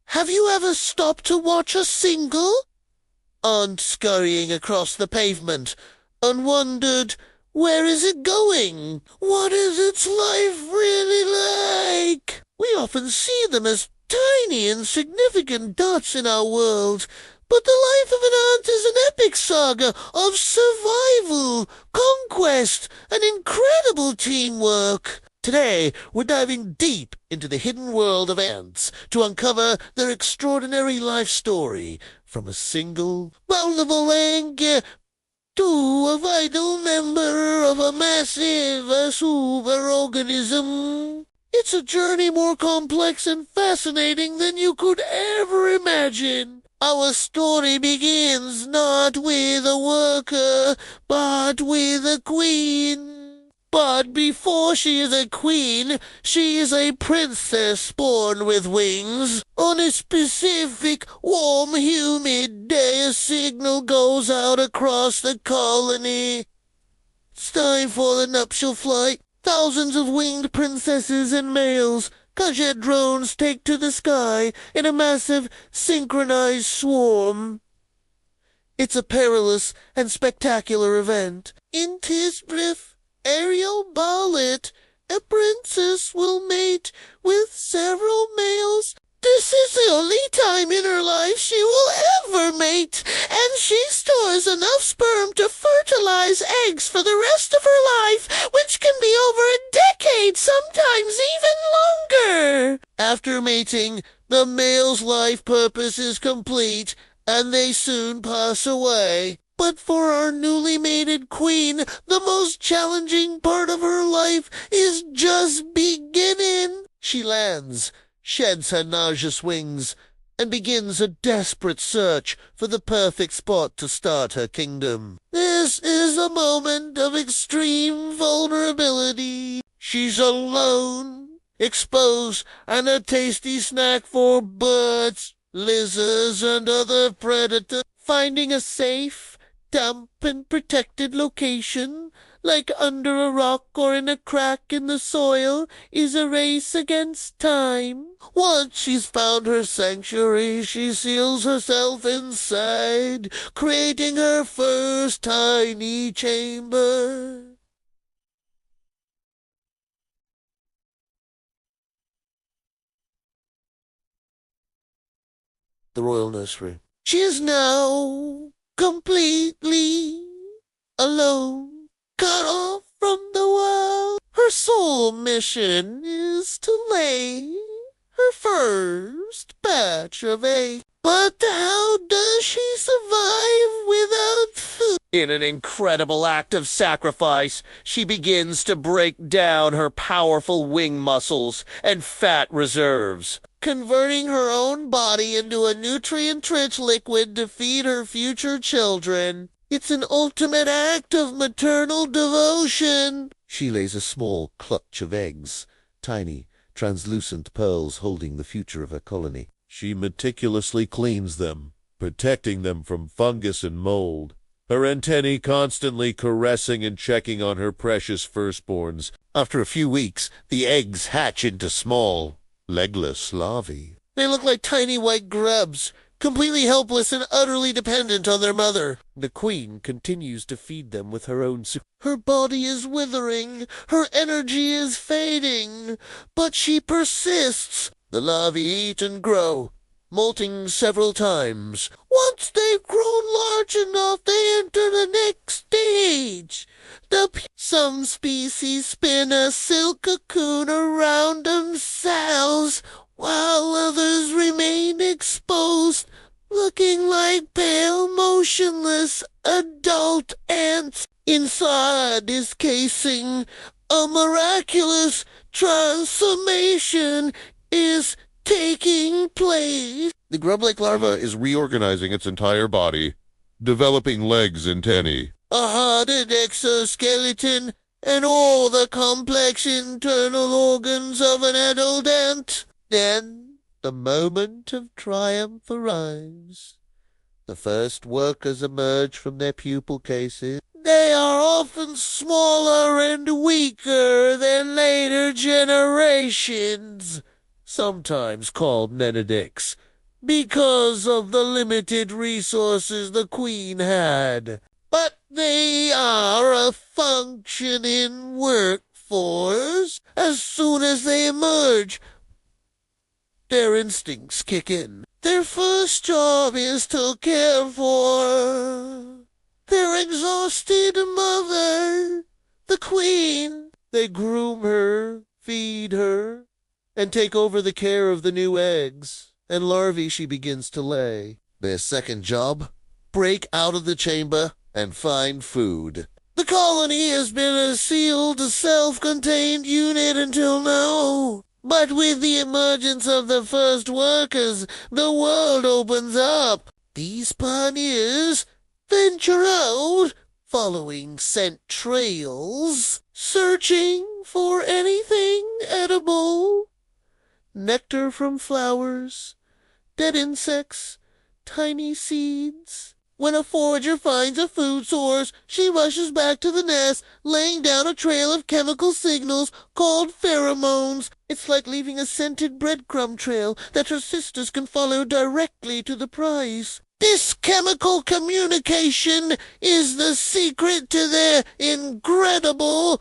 Have you ever stopped to watch a single ant scurrying across the pavement and wondered, where is it going? What is its life really like? We often see them as tiny, insignificant dots in our world, but the life of an ant is an epic saga of survival, conquest, and incredible teamwork. Today, we're diving deep into the hidden world of ants to uncover their extraordinary life story, from a single vulnerable egg to a vital member of a massive superorganism. It's a journey more complex and fascinating than you could ever imagine. Our story begins not with a worker, but with a queen. But before she is a queen, she is a princess born with wings. On a specific, warm, humid day, a signal goes out across the colony. It's time for the nuptial flight. Thousands of winged princesses and males, Kajet drones take to the sky in a massive, synchronized swarm. It's a perilous and spectacular event. In Tisbrith, aerial ballet, a princess will mate with several males. This is the only time in her life she will ever mate, and she stores enough sperm to fertilize eggs for the rest of her life, which can be over a decade, sometimes even longer. After mating, the male's life purpose is complete, and they soon pass away. But for our newly mated queen, the most challenging part of her life is just beginning. She lands, sheds her nauseous wings, and begins a desperate search for the perfect spot to start her kingdom. This is a moment of extreme vulnerability. She's alone, exposed, and a tasty snack for birds, lizards, and other predators. Finding a safe, damp and protected location, like under a rock or in a crack in the soil, is a race against time. Once she's found her sanctuary, she seals herself inside, creating her first tiny chamber. The royal nursery. She is now completely alone, cut off from the world. Her sole mission is to lay her first batch of eggs. But how does she survive without food? In an incredible act of sacrifice, she begins to break down her powerful wing muscles and fat reserves, converting her own body into a nutrient-rich liquid to feed her future children. It's an ultimate act of maternal devotion. She lays a small clutch of eggs, tiny, translucent pearls holding the future of her colony. She meticulously cleans them, protecting them from fungus and mold, her antennae constantly caressing and checking on her precious firstborns. After a few weeks, the eggs hatch into small, legless larvae. They look like tiny white grubs, completely helpless and utterly dependent on their mother. The queen continues to feed them with her own soup. Her body is withering, her energy is fading, but she persists. The larvae eat and grow, molting several times. Once they've grown large enough, they enter the next stage. Some species spin a silk cocoon around themselves, while others remain exposed, looking like pale, motionless adult ants. Inside this casing, a miraculous transformation is taking place. The grub-like larva is reorganizing its entire body, developing legs and antennae, a hardened exoskeleton, and all the complex internal organs of an adult ant. Then the moment of triumph arrives. The first workers emerge from their pupal cases. They are often smaller and weaker than later generations. sometimes called Benedicts, because of the limited resources the queen had. But they are a functioning workforce. As soon as they emerge, their instincts kick in. Their first job is to care for their exhausted mother, the queen. They groom her, feed her, and take over the care of the new eggs and larvae she begins to lay. Their second job, break out of the chamber and find food. The colony has been a sealed, self-contained unit until now. But with the emergence of the first workers, the world opens up. These pioneers venture out, following scent trails, searching for anything edible. Nectar from flowers, dead insects, tiny seeds. When a forager finds a food source, she rushes back to the nest, laying down a trail of chemical signals called pheromones. It's like leaving a scented breadcrumb trail that her sisters can follow directly to the prize. This chemical communication is the secret to their incredible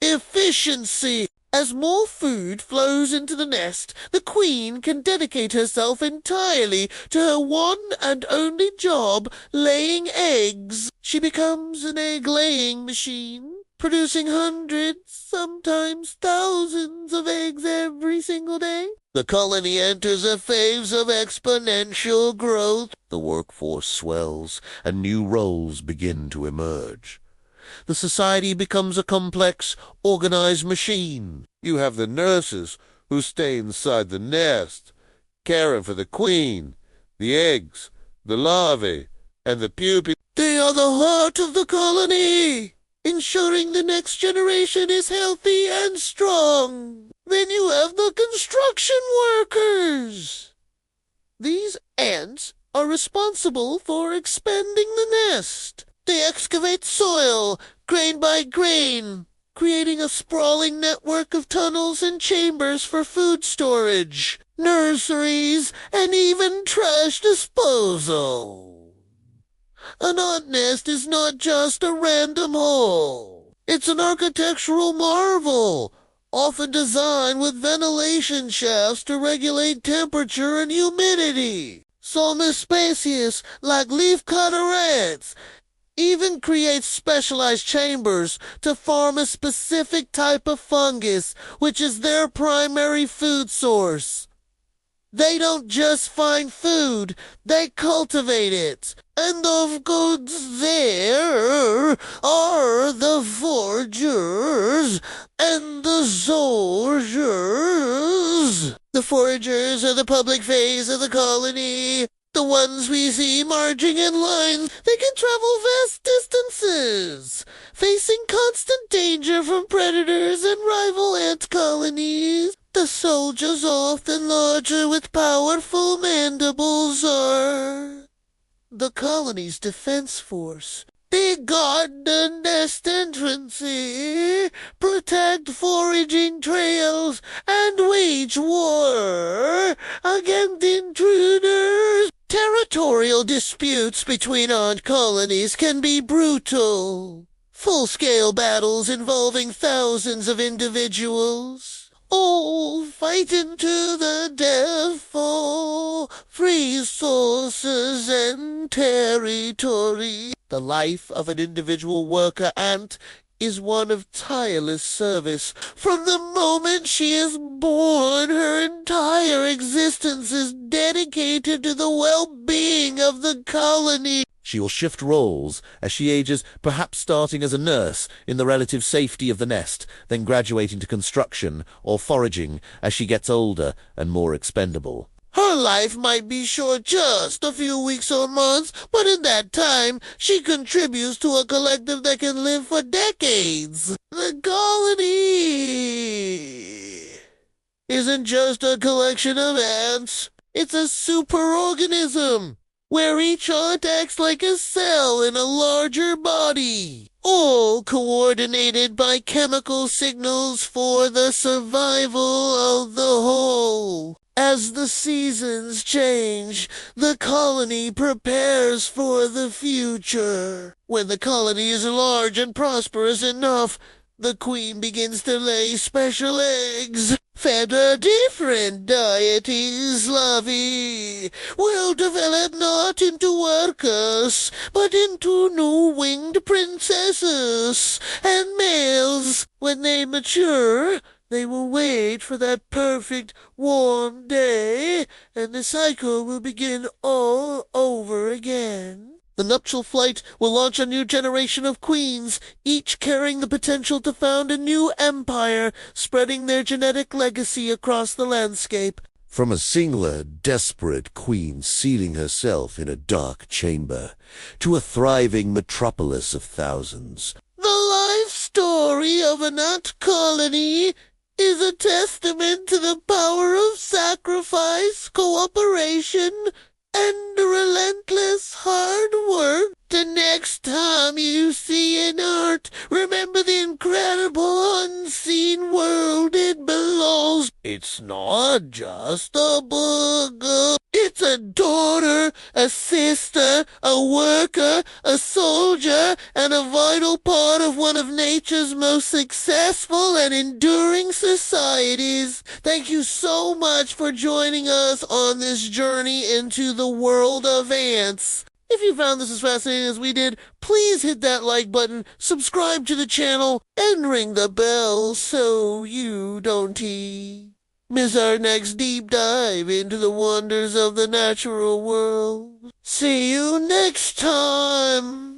efficiency. As more food flows into the nest, the queen can dedicate herself entirely to her one and only job, laying eggs. She becomes an egg-laying machine, producing hundreds, sometimes thousands of eggs every single day. The colony enters a phase of exponential growth. The workforce swells, and new roles begin to emerge. The society becomes a complex, organized machine. You have the nurses who stay inside the nest, caring for the queen, the eggs, the larvae, and the pupae. They are the heart of the colony, ensuring the next generation is healthy and strong. Then you have the construction workers. These ants are responsible for expanding the nest. They excavate soil, grain by grain, creating a sprawling network of tunnels and chambers for food storage, nurseries, and even trash disposal. An ant nest is not just a random hole. It's an architectural marvel, often designed with ventilation shafts to regulate temperature and humidity. Some species, like leafcutter ants, even creates specialized chambers to farm a specific type of fungus, which is their primary food source. They don't just find food, they cultivate it. And of course there are the foragers and the soldiers. The foragers are the public face of the colony. The ones we see marching in lines, they can travel vast distances, facing constant danger from predators and rival ant colonies. The soldiers, often larger with powerful mandibles, are the colony's defense force. They guard the nest entrances, protect foraging trails, and wage war against intruders. Territorial disputes between ant colonies can be brutal. Full-scale battles involving thousands of individuals, all fighting to the death for resources and territory. The life of an individual worker ant is one of tireless service. From the moment she is born, her entire existence is dedicated to the well-being of the colony. She will shift roles as she ages, perhaps starting as a nurse in the relative safety of the nest, then graduating to construction or foraging as she gets older and more expendable. Her life might be short, just a few weeks or months, but in that time, she contributes to a collective that can live for decades. The colony isn't just a collection of ants. It's a superorganism, where each ant acts like a cell in a larger body. all coordinated by chemical signals for the survival of the whole. As the seasons change, the colony prepares for the future. When the colony is large and prosperous enough, the queen begins to lay special eggs. Fed a different deities, lovey, will develop not into workers, but into new winged princesses and males. When they mature, they will wait for that perfect warm day, and the cycle will begin all over again. The nuptial flight will launch a new generation of queens, each carrying the potential to found a new empire, spreading their genetic legacy across the landscape. From a singular, desperate queen sealing herself in a dark chamber, to a thriving metropolis of thousands, the life story of an ant colony is a testament to the power of sacrifice, cooperation, and relentless hard work. The next time you see an art, remember the incredible unseen world it belongs. It's not just a book. It's a daughter, a sister, a worker, a soldier, and a vital part of one of nature's most successful and enduring societies. Thank you so much for joining us on this journey into the world of ants. If you found this as fascinating as we did, please hit that like button, subscribe to the channel, and ring the bell so you don't miss our next deep dive into the wonders of the natural world. See you next time!